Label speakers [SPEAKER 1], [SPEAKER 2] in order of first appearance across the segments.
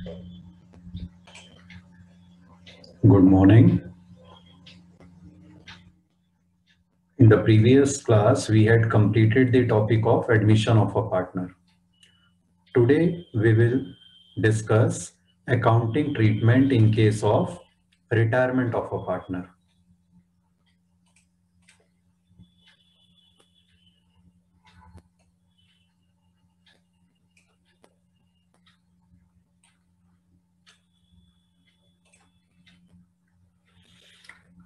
[SPEAKER 1] Good morning. In the previous class, we had completed the topic of admission of a partner. Today, we will discuss accounting treatment in case of retirement of a partner.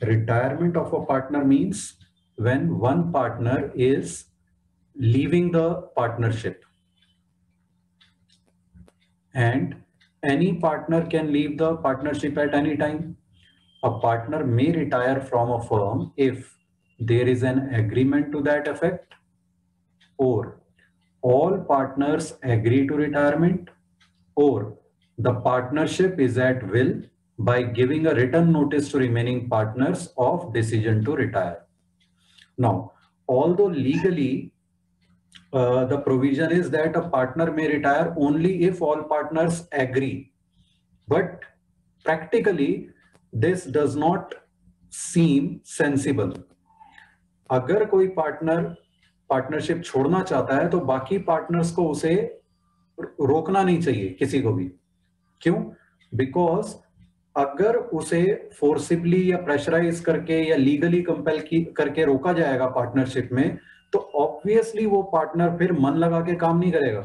[SPEAKER 1] Retirement of a partner means when one partner is leaving the partnership, and any partner can leave the partnership at any time. A partner may retire from a firm if there is an agreement to that effect, or all partners agree to retirement, or the partnership is at will by giving a written notice to remaining partners of decision to retire. Now, although legally the provision is that a partner may retire only if all partners agree, but practically this does not seem sensible. अगर कोई partner partnership छोड़ना चाहता है तो बाकी partners को उसे रोकना नहीं चाहिए, किसी को भी। क्यों? बिकॉज अगर उसे फोर्सिबली या प्रेशराइज करके या लीगली कंपेल करके रोका जाएगा पार्टनरशिप में, तो ऑब्वियसली वो पार्टनर फिर मन लगा के काम नहीं करेगा,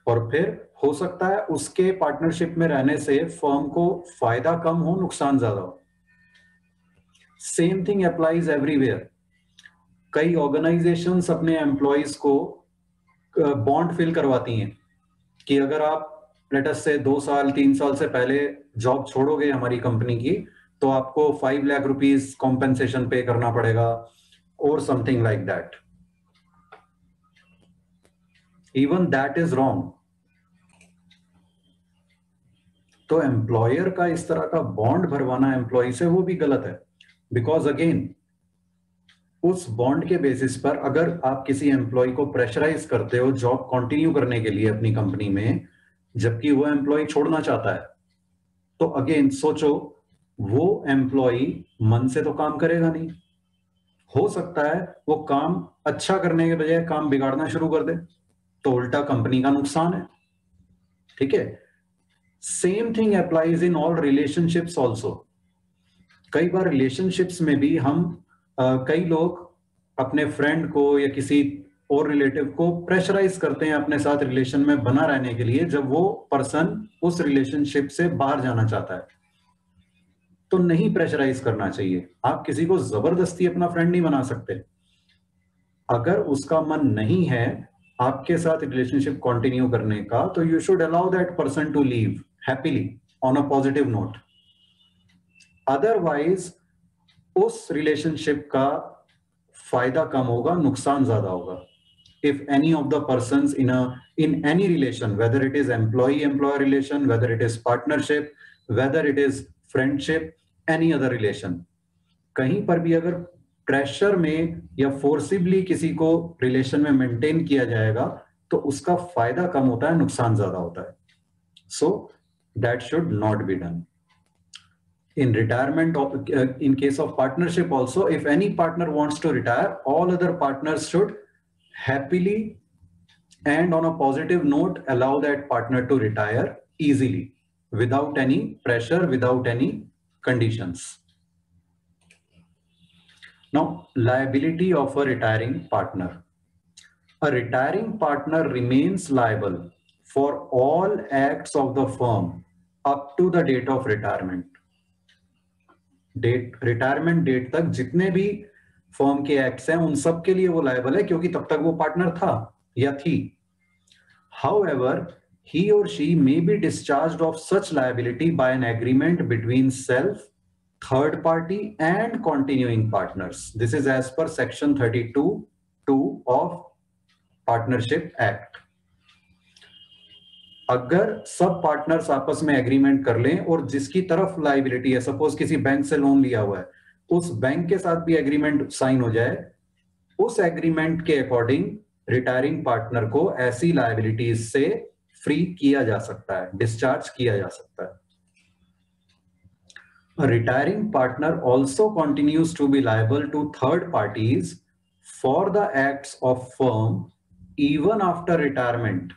[SPEAKER 1] और फिर हो सकता है उसके पार्टनरशिप में रहने से फर्म को फायदा कम हो, नुकसान ज्यादा हो। Same thing applies everywhere. कई ऑर्गेनाइजेशंस अपने एम्प्लॉइज को बॉन्ड फिल करवाती हैं कि अगर आप लेट अस से 2 साल 3 साल से पहले जॉब छोड़ोगे हमारी कंपनी की, तो आपको 5 लाख रुपीस कॉम्पेंसेशन पे करना पड़ेगा, और something like that. Even that is wrong. तो एम्प्लॉयर का इस तरह का बॉन्ड भरवाना एम्प्लॉय से, वो भी गलत है। बिकॉज अगेन, उस बॉन्ड के बेसिस पर अगर आप किसी एम्प्लॉय को प्रेशराइज करते हो जॉब कंटिन्यू करने के लिए अपनी कंपनी में, जबकि वो एम्प्लॉय छोड़ना चाहता है, तो अगेन सोचो, वो एम्प्लॉय मन से तो काम करेगा नहीं। हो सकता है वो काम अच्छा करने के बजाय काम बिगाड़ना शुरू कर दे, तो उल्टा कंपनी का नुकसान है। ठीक है? Same thing applies in all relationships also. कई बार रिलेशनशिप्स में भी हम कई लोग अपने फ्रेंड को या किसी और रिलेटिव को प्रेशराइज करते हैं अपने साथ रिलेशन में बना रहने के लिए, जब वो पर्सन उस रिलेशनशिप से बाहर जाना चाहता है। तो नहीं प्रेशराइज करना चाहिए। आप किसी को जबरदस्ती अपना फ्रेंड नहीं बना सकते। अगर उसका मन नहीं है आपके साथ रिलेशनशिप कंटिन्यू करने का, तो you should allow that person to leave happily on a positive note. Otherwise उस रिलेशनशिप का फायदा कम होगा, नुकसान ज्यादा होगा। If any of the persons in any relation, whether it is employee-employer relation, whether it is partnership, whether it is friendship, any other relation, कहीं पर भी अगर प्रेशर में या फोर्सिबली किसी को रिलेशन में मेंटेन किया जाएगा, तो उसका फायदा कम होता है, नुकसान ज्यादा होता है। So that should not be done. In retirement, in case of partnership also, if any partner wants to retire, all other partners should happily and on a positive note allow that partner to retire easily, without any pressure, without any conditions. Now, liability of a retiring partner. A retiring partner remains liable for all acts of the firm up to the date of retirement. Retirement date तक जितने भी firm के acts हैं, उन सब के लिए वो लायबल है, क्योंकि तब तक वो पार्टनर था या थी। However, he or she may be discharged of such liability by an agreement between self, third party and continuing partners. This is as per section 32(2) of Partnership Act. अगर सब पार्टनर्स आपस में एग्रीमेंट कर लें और जिसकी तरफ लायबिलिटी है, सपोज किसी बैंक से लोन लिया हुआ है, उस बैंक के साथ भी एग्रीमेंट साइन हो जाए, उस एग्रीमेंट के अकॉर्डिंग रिटायरिंग पार्टनर को ऐसी लायबिलिटीज से फ्री किया जा सकता है, डिस्चार्ज किया जा सकता है. A retiring partner also continues to be liable to third parties for the acts of firm even after retirement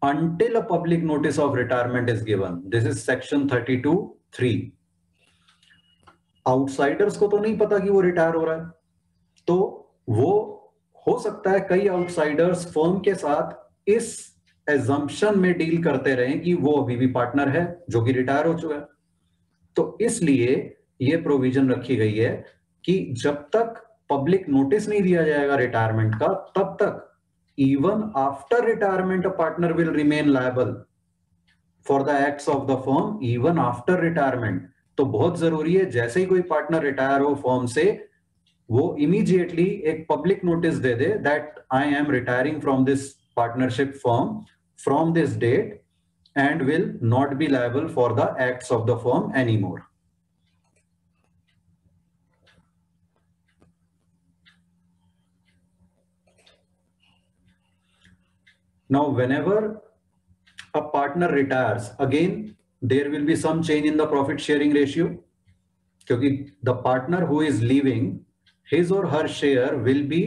[SPEAKER 1] until a public notice of retirement is given. This is section 32(3). Outsiders को तो नहीं पता कि वो retire हो रहा है, तो वो हो सकता है कई आउटसाइडर्स फर्म के साथ इस एजम्पशन में डील करते रहे कि वो अभी भी पार्टनर है जो कि रिटायर हो चुका है. तो इसलिए ये प्रोविजन रखी गई है कि जब तक पब्लिक नोटिस नहीं दिया जाएगा रिटायरमेंट का, तब तक even after retirement a partner will remain liable for the acts of the firm even after retirement. तो बहुत जरूरी है जैसे ही कोई पार्टनर रिटायर हो फर्म से, वो इमीडिएटली एक पब्लिक नोटिस दे दे that I am retiring from this partnership firm from this date and will not be liable for the acts of the firm anymore. Now, whenever a partner retires, again, there will be some change in the profit sharing ratio. Because the partner who is leaving, his or her share will be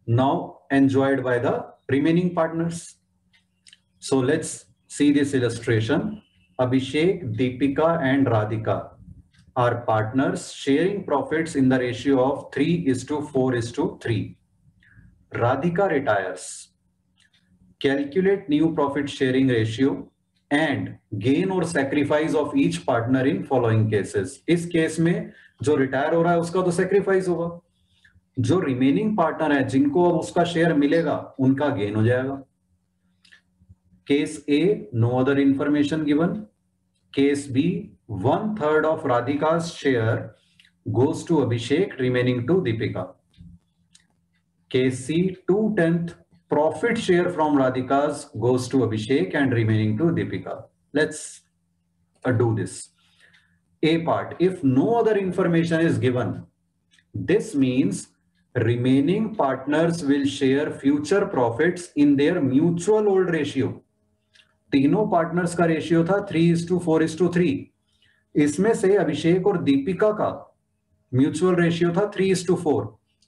[SPEAKER 1] now enjoyed by the remaining partners. So let's see this illustration. Abhishek, Deepika and Radhika are partners sharing profits in the ratio of 3:4:3. Radhika retires. Calculate new profit sharing ratio and gain or sacrifice of each partner in following cases. इस case में जो retire हो रहा है उसका तो sacrifice होगा, जो रिमेनिंग पार्टनर है जिनको उसका शेयर मिलेगा उनका गेन हो जाएगा. Case A, no other information given. Case B, 1/3 of Radhika's share goes to Abhishek, remaining to Deepika. Case C, 2/10 profit share from Radhika's goes to Abhishek and remaining to Deepika. Let's do this. A part, if no other information is given, this means remaining partners will share future profits in their mutual old ratio. तीनों partners का ratio था 3:4:3. इसमें से अभिषेक और दीपिका का mutual ratio था 3:4.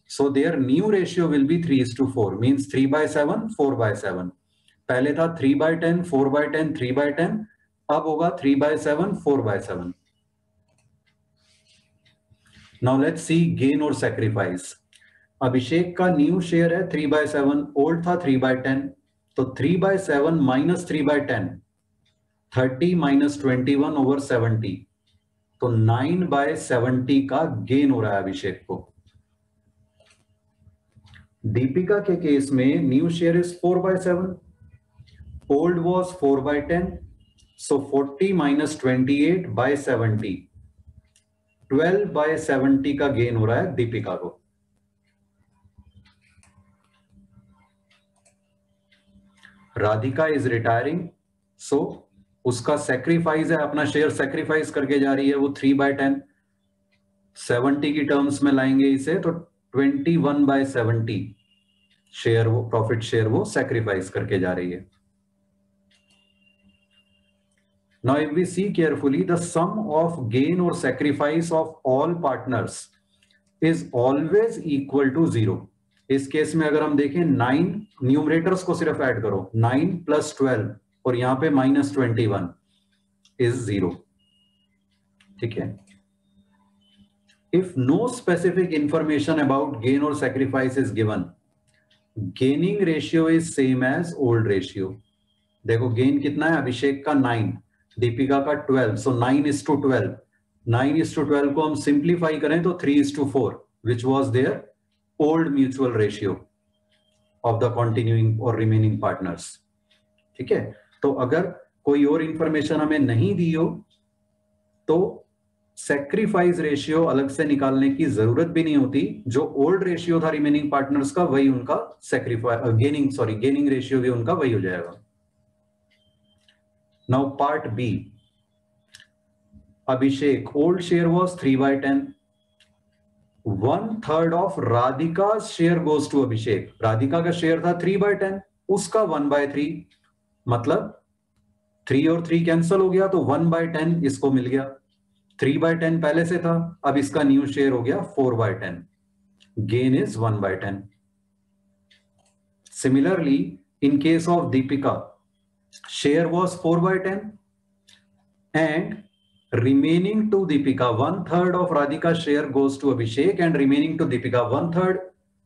[SPEAKER 1] So their new ratio will be 3:4, means 3/7 4/7. पहले था 3/10 4/10 3/10, अब होगा 3/7 4/7. नाउ लेट्स सी गेन और सैक्रिफाइस. अभिषेक का न्यू शेयर है 3/7, ओल्ड था 3/10. तो 3/7 minus 3/10, 30 minus 21 over 70, तो 9/70 का गेन हो रहा है अभिषेक को. दीपिका के केस में new share is 4/7, old was 4/10, so 40 minus 28/70, 12/70 का गेन हो रहा है दीपिका को. राधिका इज रिटायरिंग, सो उसका सेक्रीफाइस है, अपना शेयर सेक्रीफाइस करके जा रही है, वो 3/10. 70 की टर्म्स में लाएंगे इसे तो 21/70 शेयर, वो प्रॉफिट शेयर वो सेक्रीफाइस करके जा रही है. Now if we see carefully, the sum of gain और sacrifice of all partners is always equal to 0. इस केस में अगर हम देखें 9, न्यूमरेटर्स को सिर्फ ऐड करो, 9 + 12 और यहां पे -21 इज 0. ठीक है. If no specific information about gain और sacrifice is given, gaining ratio is same as old ratio. देखो गेन कितना है, अभिषेक का 9, दीपिका का 12, सो 9:12. 9:12 को हम सिंप्लीफाई करें तो 3:4, which was their old mutual ratio of the continuing or remaining partners. ठीक है. तो अगर कोई और इंफॉर्मेशन हमें नहीं दी हो तो सैक्रिफाइस रेशियो अलग से निकालने की जरूरत भी नहीं होती. जो ओल्ड रेशियो था रिमेनिंग पार्टनर्स का, वही उनका गेनिंग रेशियो भी उनका वही हो जाएगा. Now part B. Abhishek old share was 3/10. 1/3 of Radhika share goes to Abhishek. Radhika का शेयर था 3/10, उसका 1/3, मतलब 3 और 3 कैंसिल हो गया तो 1/10 इसको मिल गया, 3/10 पहले से था, अब इसका न्यू शेयर हो गया 4/10, gain is 1/10. Similarly, in case of Deepika, share was 4/10 and remaining to Deepika, 1/3 of Radhika's share goes to Abhishek and remaining to Deepika 1/3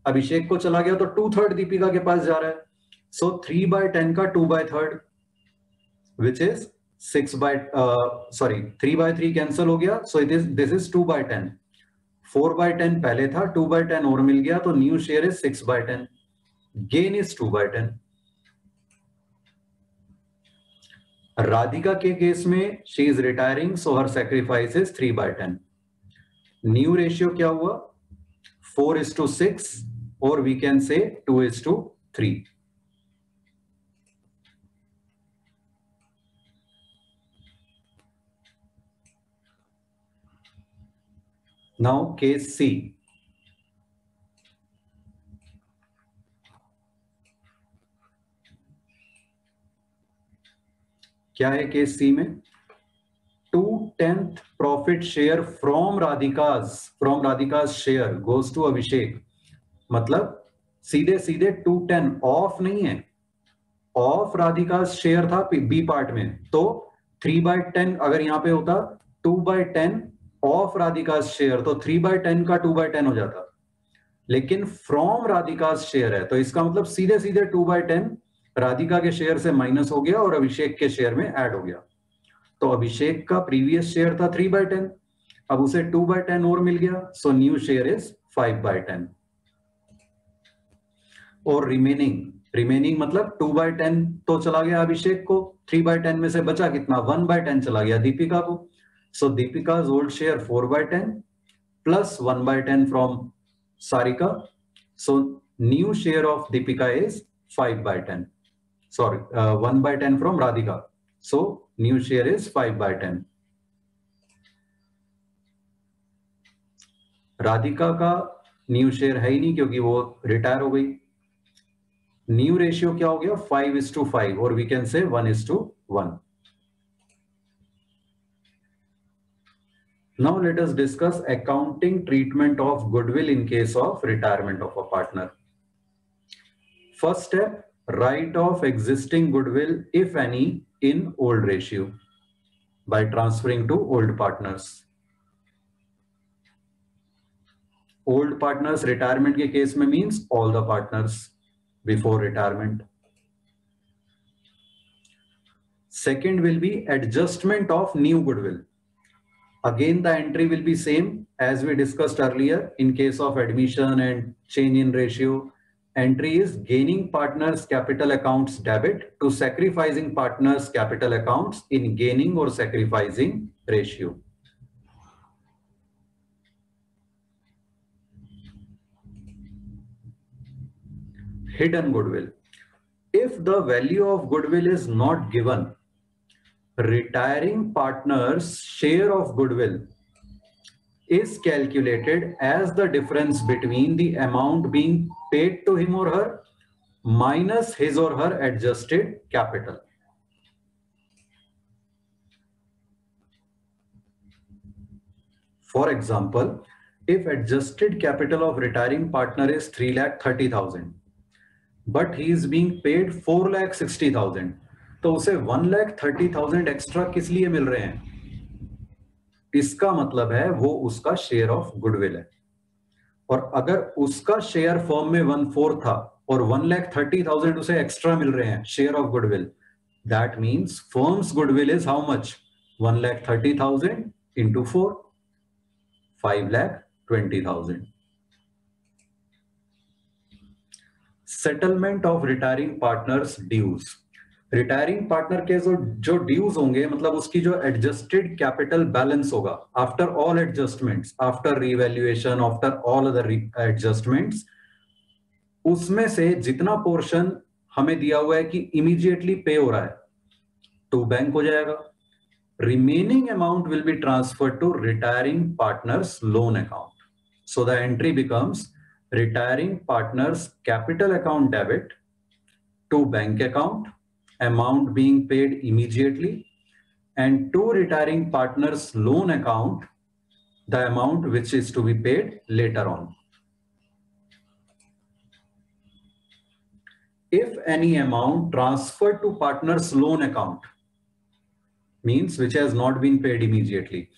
[SPEAKER 1] अभिषेक को चला गया तो 2/3 दीपिका के पास जा रहा है. So 3/10 का 2/3 which is 3/3 कैंसिल हो गया, so this is 2/10. 4/10 पहले था, 2/10 और मिल गया तो new share is 6/10, gain is 2/10. Radhika के केस में she is retiring so her sacrifice is 3/10. New ratio क्या हुआ? 4:6 और we can say 2:3. Now case C. क्या है केस सी में? 2/10 profit share from Radhika's share goes to Abhishek. मतलब सीधे सीधे 2/10 ऑफ नहीं है, ऑफ राधिकाज शेयर था बी पार्ट में, तो 3/10 अगर यहां पे होता 2/10 ऑफ राधिकाज शेयर तो 3/10 का 2/10 हो जाता, लेकिन फ्रॉम राधिकाज शेयर है तो इसका मतलब सीधे सीधे 2/10 राधिका के शेयर से माइनस हो गया और अभिषेक के शेयर में ऐड हो गया. तो अभिषेक का प्रीवियस शेयर था 3/10, अब उसे 2/10 और मिल गया, सो न्यू शेयर इज 5/10. और रिमेनिंग मतलब 2/10 तो चला गया अभिषेक को, 3/10 में से बचा कितना? 1/10 चला गया दीपिका को. सो दीपिका's old share 4/10 plus 1/10 from Sarika. So new share of Deepika is 5/10. Sorry, 1/10 from Radhika. So new share is 5/10. Radhika का न्यू शेयर है ही नहीं क्योंकि वो रिटायर हो गई. न्यू रेशियो क्या हो गया? 5:5 और वी कैन से 1:1. Now let us discuss accounting treatment of goodwill in case of retirement of a partner. First step, write off existing goodwill, if any, in old ratio by transferring to old partners. Old partners retirement के case में means all the partners before retirement. Second will be adjustment of new goodwill. Again, the entry will be same as we discussed earlier in case of admission and change in ratio. Entry is gaining partners capital accounts debit to sacrificing partners capital accounts in gaining or sacrificing ratio. Hidden goodwill. If the value of goodwill is not given, retiring partner's share of goodwill is calculated as the difference between the amount being paid to him or her minus his or her adjusted capital. For example, if adjusted capital of retiring partner is 3,30,000, but he is being paid 4,60,000, तो उसे 1,30,000 extra किस लिए मिल रहे हैं? इसका मतलब है वो उसका शेयर ऑफ गुडविल है. और अगर उसका शेयर फर्म में 1/4 था और 1,30,000 उसे एक्स्ट्रा मिल रहे हैं share of goodwill, that means firm's goodwill is how much? 1,30,000 into 4, 5,20,000. Settlement of retiring partners dues. Retiring partner के जो ड्यूज होंगे मतलब उसकी जो एडजस्टेड कैपिटल बैलेंस होगा after all adjustments, after revaluation, after all other adjustments, उसमें से जितना पोर्शन हमें दिया हुआ है कि इमीडिएटली पे हो रहा है तो बैंक हो जाएगा. Remaining amount will be transferred to retiring partners loan account. So the entry becomes retiring partners capital account debit to bank account amount being paid immediately, and to retiring partner's loan account, the amount which is to be paid later on. If any amount transferred to partner's loan account, means which has not been paid immediately,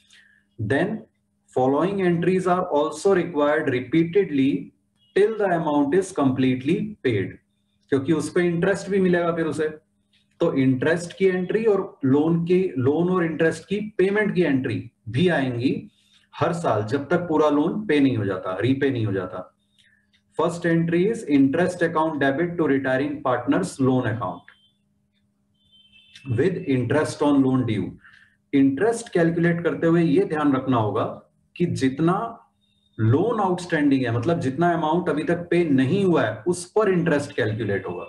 [SPEAKER 1] then following entries are also required repeatedly till the amount is completely paid, क्योंकि उस पे interest भी मिलेगा फिर उसे, तो interest की entry और लोन और इंटरेस्ट की पेमेंट की एंट्री भी आएंगी हर साल जब तक पूरा लोन पे नहीं हो जाता, रीपे नहीं हो जाता. First entry is interest account debit to retiring partners loan account with interest on loan due. Interest calculate करते हुए ये ध्यान रखना होगा कि जितना लोन आउटस्टैंडिंग है, मतलब जितना अमाउंट अभी तक पे नहीं हुआ है, उस पर इंटरेस्ट कैलकुलेट होगा.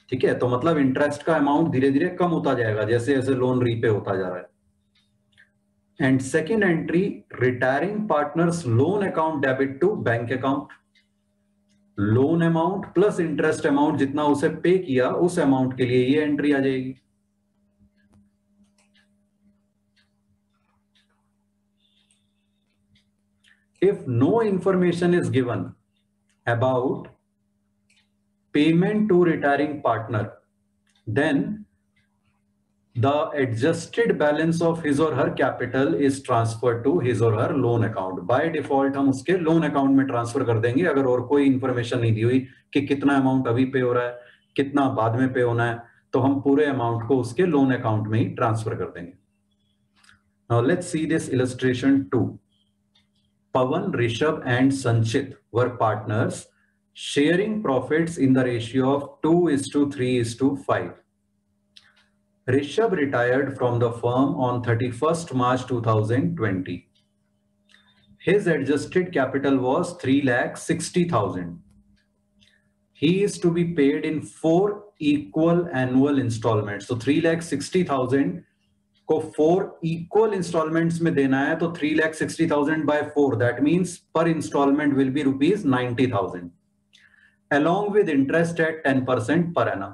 [SPEAKER 1] ठीक है, तो मतलब इंटरेस्ट का अमाउंट धीरे धीरे कम होता जाएगा जैसे जैसे लोन रीपे होता जा रहा है. And second entry, retiring partners loan account debit to bank account. Loan amount plus interest amount जितना उसे पे किया उस अमाउंट के लिए ये एंट्री आ जाएगी. If no information is given about payment to retiring partner, then the adjusted balance of his or her capital is transferred to his or her loan account. By default हम उसके loan account में transfer कर देंगे अगर और कोई information नहीं दी हुई कि कितना अमाउंट अभी पे हो रहा है, कितना बाद में पे होना है, तो हम पूरे अमाउंट को उसके लोन अकाउंट में ही ट्रांसफर कर देंगे. Now let's see this illustration 2. Pawan, Rishabh and Sanchit were partners sharing profits in the ratio of 2:3:5. Rishabh retired from the firm on 31st March 2020. His adjusted capital was 3,60,000. He is to be paid in 4 equal annual installments. So 3,60,000 को 4 equal installments में देना है, तो 3,60,000 by 4, that means per instalment will be ₹90,000 along with interest at 10% per annum.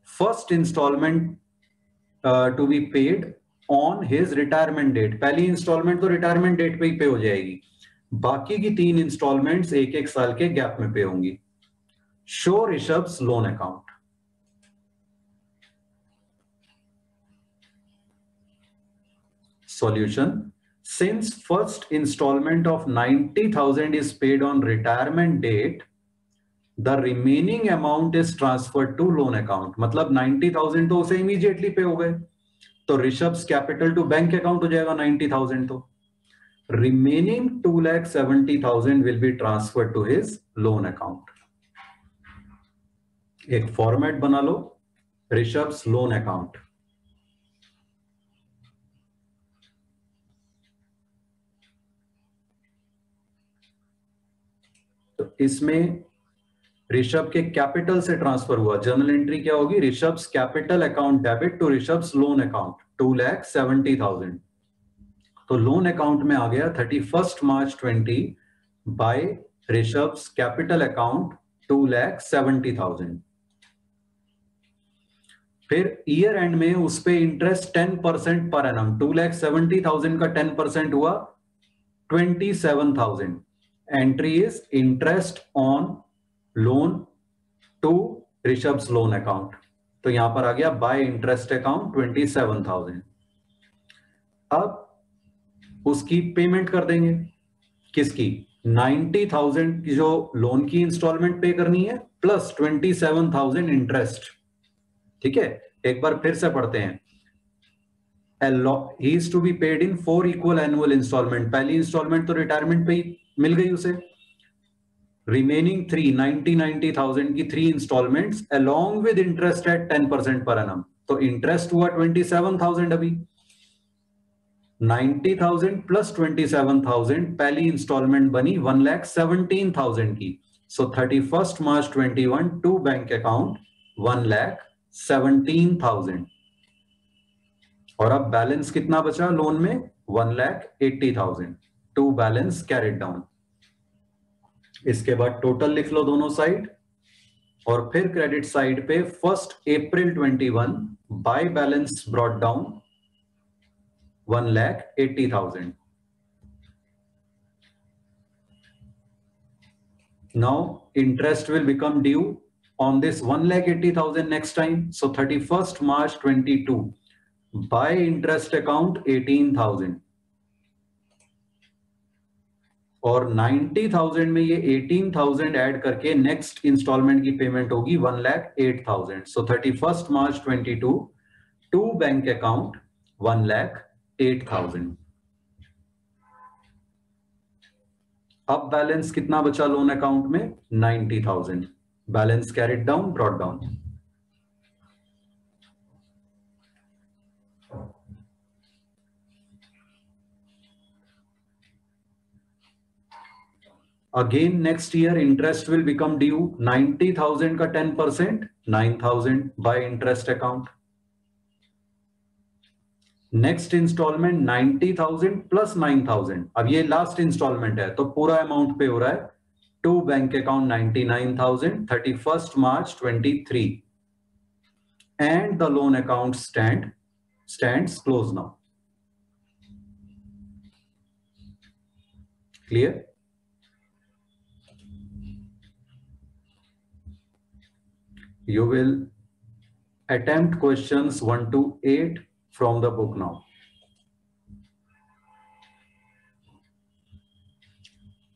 [SPEAKER 1] First installment to be paid on his retirement date. पहली instalment तो retirement date पे ही पे हो जाएगी, बाकी की 3 इंस्टॉलमेंट्स 1-1 साल के गैप में पे होंगी. Show Rishabh's loan account. Solution. Since first installment of 90,000 is paid on retirement date, the remaining amount is transferred to loan account. मतलब 90,000 तो उसे immediately पे हो गए, तो Rishabh's capital to bank account हो जाएगा 90,000. तो remaining 2,70,000 will be transferred to his loan account. एक फॉर्मेट बना लो, ऋषभ्स लोन अकाउंट. इसमें ऋषभ के कैपिटल से ट्रांसफर हुआ. जर्नल एंट्री क्या होगी? Rishabh's capital account debit to Rishabh's loan account 2,70,000. तो लोन अकाउंट में आ गया 31st March 20 by Rishabh's capital account 2,70,000. फिर ईयर एंड में उस पे इंटरेस्ट 10% पर एनम. 2,70,000 का 10% हुआ 27,000. Entry is interest on loan to Rishabh's loan account. तो यहां पर आ गया बाय इंटरेस्ट अकाउंट 27,000. अब उसकी पेमेंट कर देंगे. किसकी? 90,000 की जो लोन की इंस्टॉलमेंट पे करनी है प्लस 27,000 इंटरेस्ट. ठीक है, एक बार फिर से पढ़ते हैं. He is to be paid in 4 equal annual installment. पहली इंस्टॉलमेंट तो रिटायरमेंट पे ही मिल गई उसे. रिमेनिंग 90,000 की 3 instalments along with interest at 10% per annum. तो इंटरेस्ट हुआ 27,000. अभी 90,000 प्लस 27,000 पहली इंस्टॉलमेंट बनी 1,17,000 की. So 31st March 21 to bank account 1,17,000. और अब बैलेंस कितना बचा लोन में? 1,80,000. To balance carried down. इसके बाद टोटल लिख लो दोनों साइड. और फिर क्रेडिट साइड पे 1 अप्रैल 21 bye balance brought down 1,80,000. Now interest will become due on this 1,80,000 next time. So 31st March 22 by interest account 18,000 और 90,000 में ये 18,000 ऐड करके नेक्स्ट इंस्टॉलमेंट की पेमेंट होगी 1,08,000. So 31st March 22 to bank account 1,08,000. अब balance कितना बचा लोन अकाउंट में 90,000. Balance carried down brought down. Again next year interest will become due 90,000 का 10% 9,000 by interest account. Next instalment 90,000 plus 9,000. अब ये लास्ट इंस्टॉलमेंट है तो पूरा अमाउंट पे हो रहा है to bank account 99,000 31st March 23 and the loan account stands closed now. Clear? You will attempt questions 1 to 8 from the book now.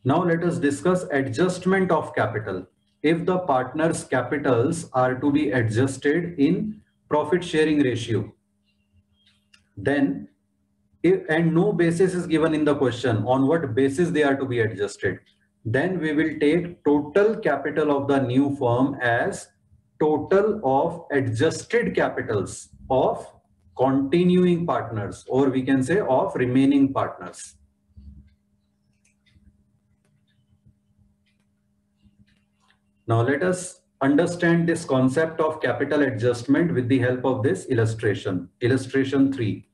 [SPEAKER 1] Now let us discuss adjustment of capital. If the partners' capitals are to be adjusted in profit sharing ratio, then and no basis is given in the question on what basis they are to be adjusted, then we will take total capital of the new firm as total of adjusted capitals of continuing partners, or we can say of remaining partners. Now let us understand this concept of capital adjustment with the help of this illustration. Illustration 3.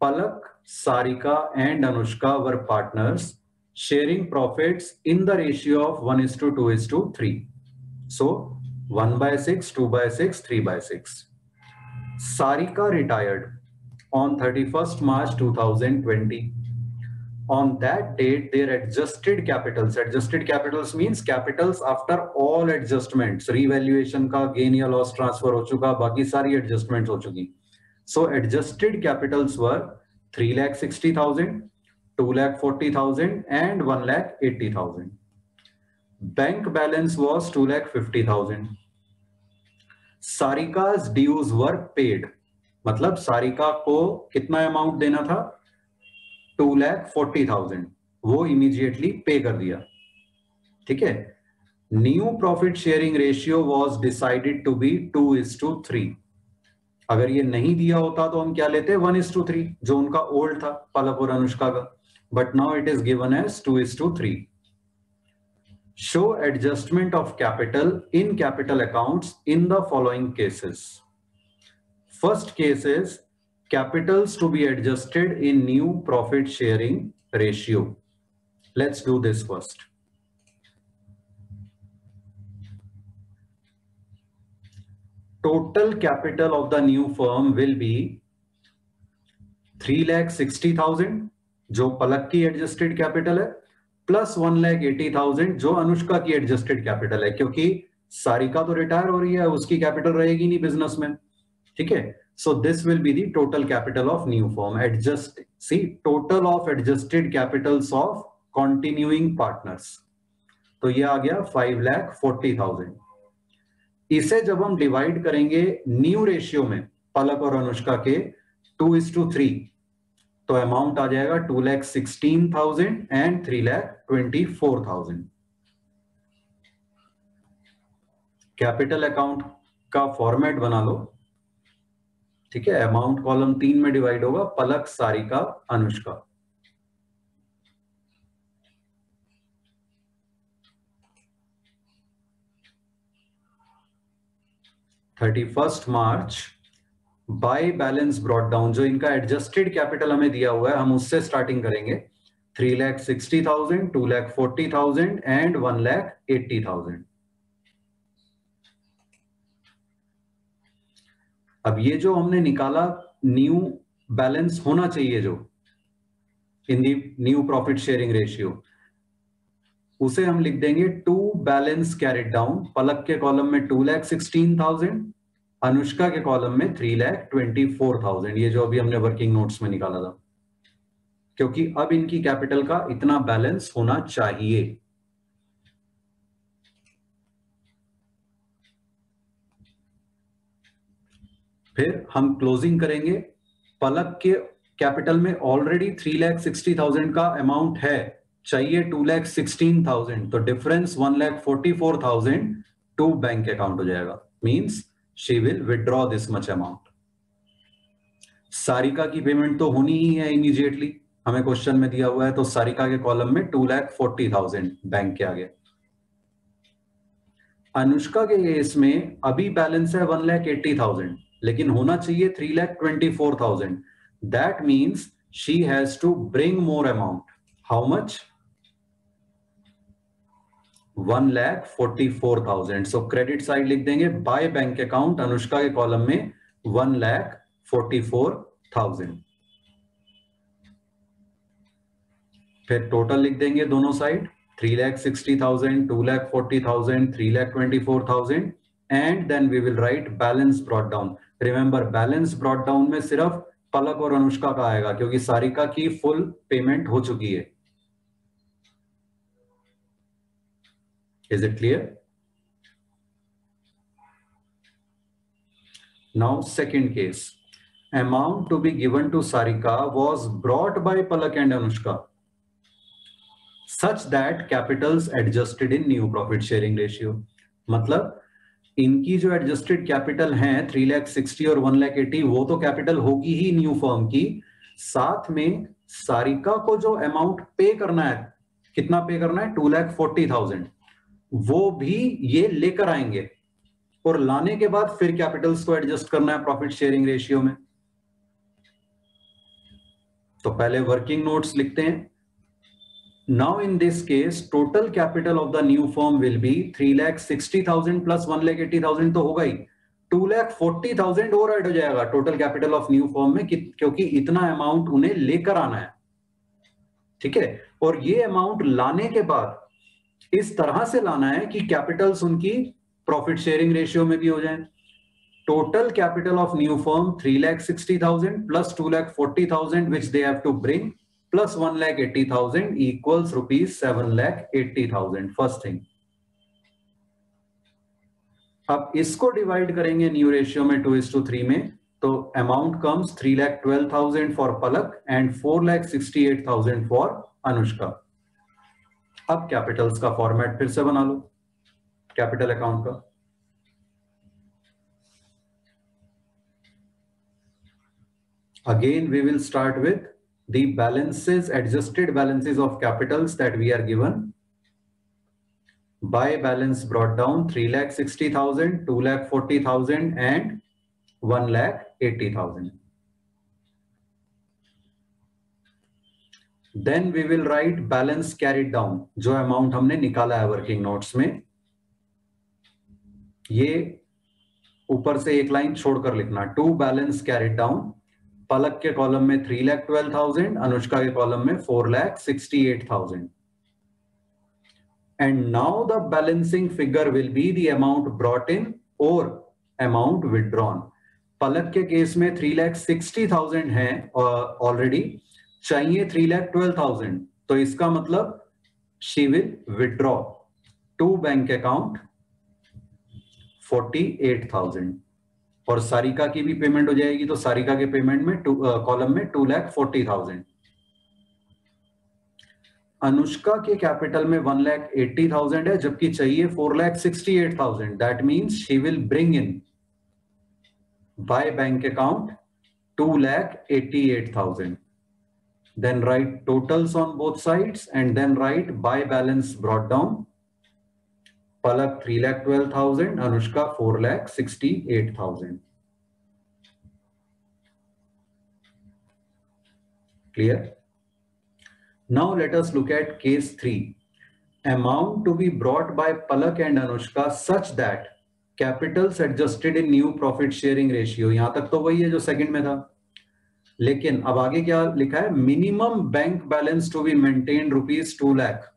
[SPEAKER 1] Palak, Sarika and Anushka were partners sharing profits in the ratio of 1:2:3. So 1/6, 2/6, 3/6. Sarika retired on 31st March 2020. On that date, their adjusted capitals means capitals after all adjustments, revaluation का gain या loss transfer हो चुका, बाकी सारी adjustments हो चुकी. So adjusted capitals were 3,60,000, 2,40,000 and 1,80,000. Bank balance was 2,50,000. Sarika's dues were paid. मतलब सारिका को कितना अमाउंट देना था 2,40,000. वो इमीडिएटली पे कर दिया. ठीक है. New profit sharing ratio was decided to be 2:3. अगर ये नहीं दिया होता तो हम क्या लेते 1:3 जो उनका ओल्ड था पलक और अनुष्का का. But now it is given as 2:3. Show adjustment of capital in capital accounts in the following cases. First case is capitals to be adjusted in new profit sharing ratio. Let's do this first. Total capital of the new firm will be 3,60,000 जो पलक की adjusted capital है plus 1,80,000 जो अनुष्का की adjusted capital है, क्योंकि सारिका तो retire हो रही है, उसकी कैपिटल रहेगी नहीं बिजनेस में. ठीक है. So this will be the total capital of new firm. Adjust C total of adjusted capitals of continuing partners. तो ये आ गया 5,40,000. इसे जब हम डिवाइड करेंगे न्यू रेशियो में पलक और अनुष्का के 2:3 तो अमाउंट आ जाएगा 2,16,000 एंड 3,24,000. कैपिटल अकाउंट का फॉर्मेट बना लो. ठीक है. अमाउंट कॉलम 3 में डिवाइड होगा Palak, Sarika, Anushka. (31st March) by balance brought down. जो इनका एडजस्टेड कैपिटल हमें दिया हुआ है हम उससे स्टार्टिंग करेंगे. 3,60,000, 2,40,000 एंड 1,80,000. अब ये जो हमने निकाला न्यू बैलेंस होना चाहिए जो in the new profit sharing ratio, उसे हम लिख देंगे to balance carried down. Palak के कॉलम में 2,16,000, अनुष्का के कॉलम में 3,24,000, ये जो अभी हमने वर्किंग नोट्स में निकाला था, क्योंकि अब इनकी कैपिटल का इतना बैलेंस होना चाहिए। फिर हम क्लोजिंग करेंगे। पलक के कैपिटल में ऑलरेडी 3,60,000 का अमाउंट है, चाहिए 2,16,000, तो डिफरेंस 1,44,000 टू बैंक अकाउंट हो जाएगा। Means she will withdraw this much amount. Sarika की पेमेंट तो होनी ही है इमीडिएटली, हमें क्वेश्चन में दिया हुआ है, तो सारिका के कॉलम में 2,40,000 बैंक के आगे। अनुष्का के केस में अभी बैलेंस है 1,80,000, लेकिन होना चाहिए 3,24,000। That means she has to bring more amount. How much? 1,44,000। So credit side लिख देंगे बाय बैंक अकाउंट अनुष्का के कॉलम में 1,44,000। फिर टोटल लिख देंगे दोनों side, 3,60,000, 2,40,000, 3,24,000, and then we will write balance brought down. Remember balance brought down में सिर्फ पलक और अनुष्का का आएगा, क्योंकि सारिका की फुल पेमेंट हो चुकी है। Is it clear? Now second case, amount to be given to Sarika was brought by Palak and Anushka such that capitals adjusted in new profit sharing ratio। मतलब इनकी जो एडजस्टेड कैपिटल है 3,60,000 और 1,80,000, वो तो कैपिटल होगी ही न्यू फर्म की, साथ में सारिका को जो अमाउंट पे करना है, कितना पे करना है? 2,40,000, वो भी ये लेकर आएंगे, और लाने के बाद फिर कैपिटल्स को एडजस्ट करना है प्रॉफिट शेयरिंग रेशियो में। तो पहले वर्किंग नोट्स लिखते हैं। Now in this case, total capital of the new firm will be 3,60,000 plus 1,80,000 तो होगा ही, 2,40,000 और ऐड हो जाएगा total capital of new firm में, क्योंकि इतना अमाउंट उन्हें लेकर आना है। ठीक है, और ये अमाउंट लाने के बाद इस तरह से लाना है कि कैपिटल्स उनकी प्रॉफिट शेयरिंग रेशियो में भी हो जाए। Total capital of new firm 3,60,000 plus 2,40,000 which they have to bring plus 1,80,000 equals rupees 7,80,000। First thing, अब इसको डिवाइड करेंगे न्यू रेशियो में 2:3 में, तो amount comes 3,12,000 for Palak and 4,68,000 for Anushka. अब कैपिटल्स का फॉर्मेट फिर से बना लो कैपिटल अकाउंट का। Again we will start with the balances, adjusted balances of capitals that we are given by balance brought down 3,60,000, 2,40,000 and 1,80,000. Then we will write balance carried down, जो amount हमने निकाला है working notes में, ये ऊपर से एक लाइन छोड़कर लिखना, to balance carried down. Palak के कॉलम में 3,12,000, अनुष्का के कॉलम में 4,68,000। And now the balancing figure will be the amount brought in or amount withdrawn। पलक के केस में 3,60,000 है ऑलरेडी, चाहिए 3,12,000, तो इसका मतलब she will withdraw to bank account 48,000, और सारिका की भी पेमेंट हो जाएगी, तो सारिका के पेमेंट में कॉलम में 2,40,000। अनुष्का के कैपिटल में 1,80,000 है, जबकि चाहिए 4,68,000। That means she will bring in by bank account 2,88,000। Then right totals on both sides and then right by balance brought down. Palak 3,12,000, Anushka 4,68,000। Clear? Now let us look at case 3. Amount to be brought by Palak and Anushka such that Capitals adjusted in new profit sharing ratio, यहां तक तो वही है जो second में था, लेकिन अब आगे क्या लिखा है, minimum bank balance to be maintain ₹2 lakh.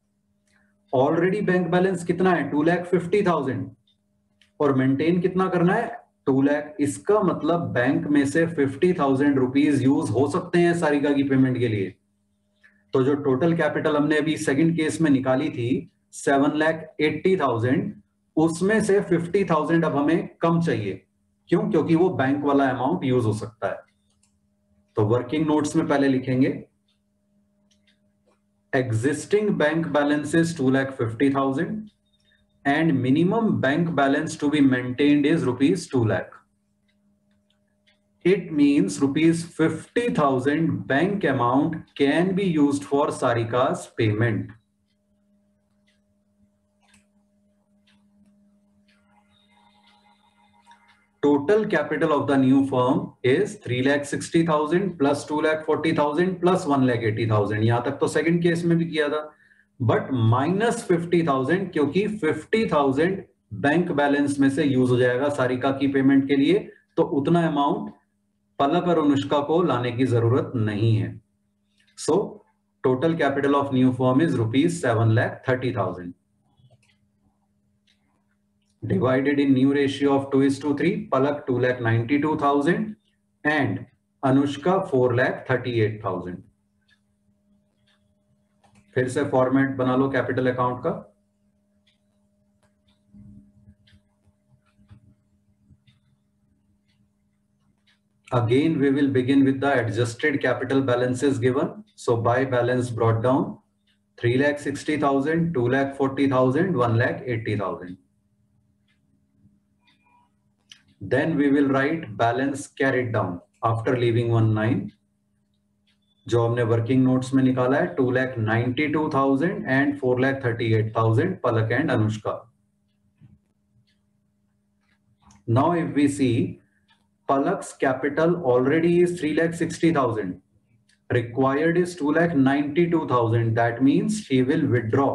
[SPEAKER 1] Already bank balance कितना है, 2,50,000, और मेंटेन कितना करना है, 2 लाख। इसका मतलब बैंक में से 50,000 रुपीज यूज हो सकते हैं सारिका की पेमेंट के लिए। तो जो टोटल कैपिटल हमने अभी सेकंड केस में निकाली थी 7,80,000, उसमें से 50,000 अब हमें कम चाहिए। क्यों? क्योंकि वो बैंक वाला अमाउंट यूज हो सकता है। तो वर्किंग नोट्स में पहले लिखेंगे existing bank balance is 2,50,000 and minimum bank balance to be maintained is ₹2 lakh. It means ₹50,000 bank amount can be used for Sarika's payment. Total capital of the new firm is 3,60,000 plus 2,40,000 plus 1,80,000. यहां तक तो second case में भी किया था, but minus 50,000, क्योंकि 50,000 bank balance में से यूज हो जाएगा सारिका की पेमेंट के लिए, तो उतना अमाउंट पलक और अनुष्का को लाने की जरूरत नहीं है। So total capital of new firm is ₹7,30,000 divided in new ratio of 2:3. Palak 2,92,000 and Anushka 4,38,000. फिर से फॉर्मेट बना लो कैपिटल अकाउंट का। Again we will begin with the adjusted capital balances given. So by balance brought down 3,60,000, 2,40,000, 1,80,000. Then we will write balance carried down after leaving 19, जो हमने working notes में निकाला है 2,92,000 and 4,38,000 Palak and Anushka. Now if we see Palak's capital already is 3,60,000, required is 2,92,000. That means she will withdraw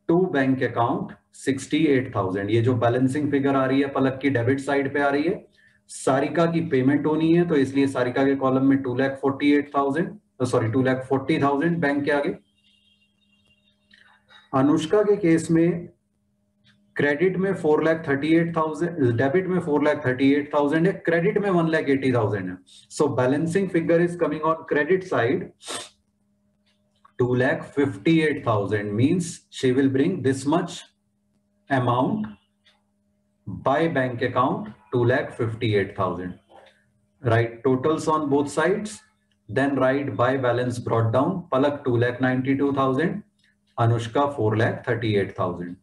[SPEAKER 1] to bank account 68,000. ये जो balancing figure आ रही है पलक की डेबिट साइड पे आ रही है, सारिका की पेमेंट होनी है, तो इसलिए सारिका के कॉलम में 2,40,000 बैंक के आगे। अनुष्का के केस में क्रेडिट में 4,38,000, डेबिट में 4,38,000 है, क्रेडिट में 1,80,000 है। So balancing figure is coming on credit side 2,58,000 means she will bring this much amount by bank account 2,58,000. Write totals on both sides, then write by balance brought down. Palak 2,92,000, Anushka 4,38,000.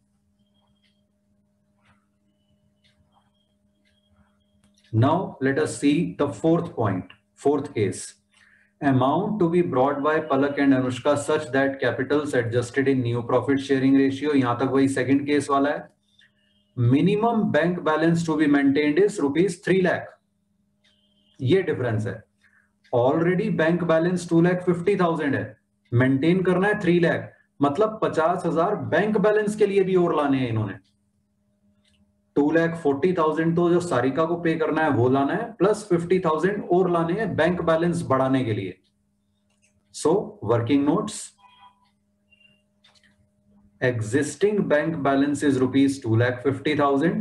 [SPEAKER 1] Now let us see the fourth point, fourth case. Amount to be brought by Palak and Anushka such that capitals adjusted in new profit sharing ratio, यहां तक वही second case वाला है. Minimum bank balance to be maintained is ₹3 lakh. ये difference है. Already bank balance 2,50,000 है, maintain करना है 3 लाख, मतलब 50,000 बैंक बैलेंस के लिए भी और लाने हैं इन्होंने. 2,40,000 तो जो सारिका को पे करना है वो लाना है, प्लस 50,000 और लाने हैं बैंक बैलेंस बढ़ाने के लिए. So working notes, existing bank balance is ₹2,50,000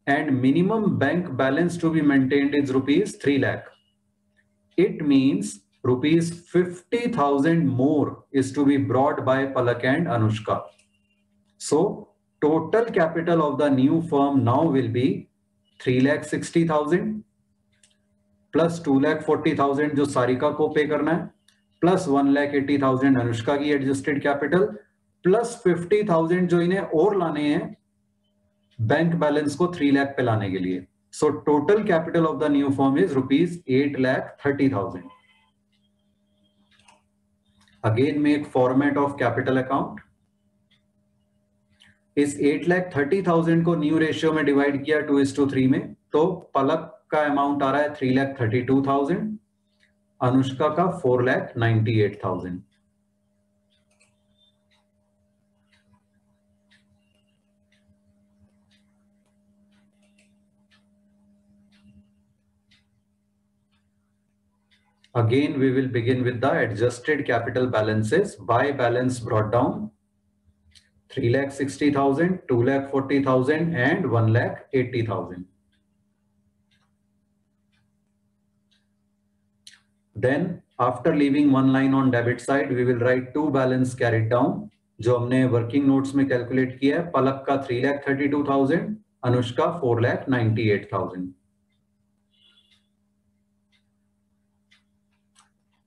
[SPEAKER 1] and minimum bank balance to be maintained is ₹3 lakh. It means ₹50,000 more is to be brought by Palak and Anushka. So total capital of the new firm now will be 3,60,000 plus 2,40,000 जो सारिका को पे करना है, plus 1,80,000 Anushka की adjusted capital, plus 50,000 जो इन्हें और लाने हैं बैंक बैलेंस को 3 लाख पे लाने के लिए. So total capital of the new firm is ₹8,30,000. Again make format of capital account. इस 8,30,000 को न्यू रेशियो में डिवाइड किया 2:3 में, तो पलक का अमाउंट आ रहा है 3,32,000, अनुष्का का 4,98,000. Again, we will begin with the adjusted capital balances. By balance brought down 3,60,000, 2,40,000 and 1,80,000. Then after leaving one line on debit side, we will write two balance carried down, जो हमने working notes में calculate किया है. पलक का 3,32,000, Anushka 4,98,000.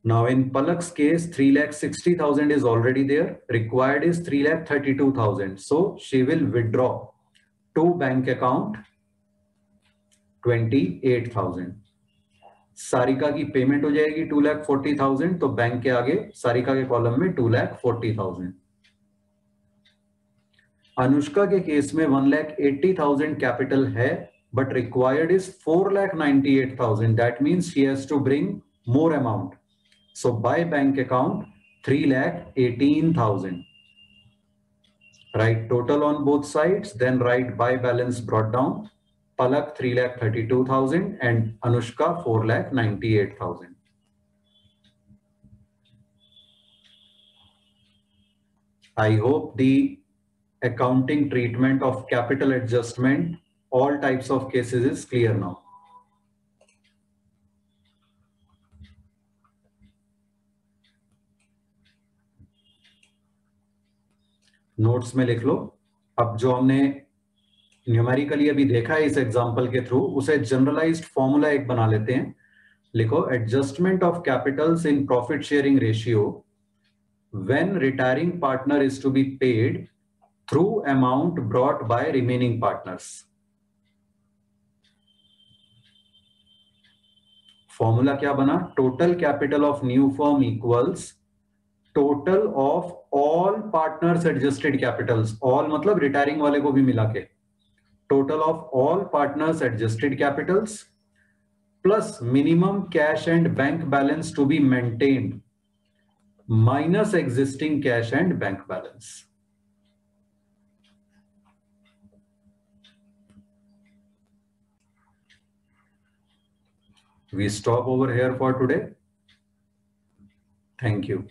[SPEAKER 1] Now in Palak's case, 3,60,000 is already there. Required is 3,32,000. So she will withdraw to bank account 28,000. Sarika की payment हो जाएगी 2,40,000, तो बैंक के आगे सारिका के कॉलम में 2,40,000. अनुष्का के केस में 1,80,000 कैपिटल है, but required is 4,98,000. That means she has to bring more amount. So by bank account 3,18,000. Write total on both sides, then write by balance brought down. Palak 3,32,000 and Anushka 4,98,000. I hope the accounting treatment of capital adjustment, all types of cases is clear now. Notes में लिख लो. अब जो हमने numerically अभी देखा है इस example के थ्रू, उसे जनरलाइज्ड फॉर्मूला एक बना लेते हैं. लिखो adjustment of capitals in profit sharing ratio when retiring partner is to be paid through amount brought by remaining partners. Formula क्या बना? Total capital of new firm equals total of all partners adjusted capitals. All मतलब retiring वाले को भी मिला के. Total of all partners adjusted capitals plus minimum cash and bank balance to be maintained minus existing cash and bank balance. We stop over here for today. Thank you.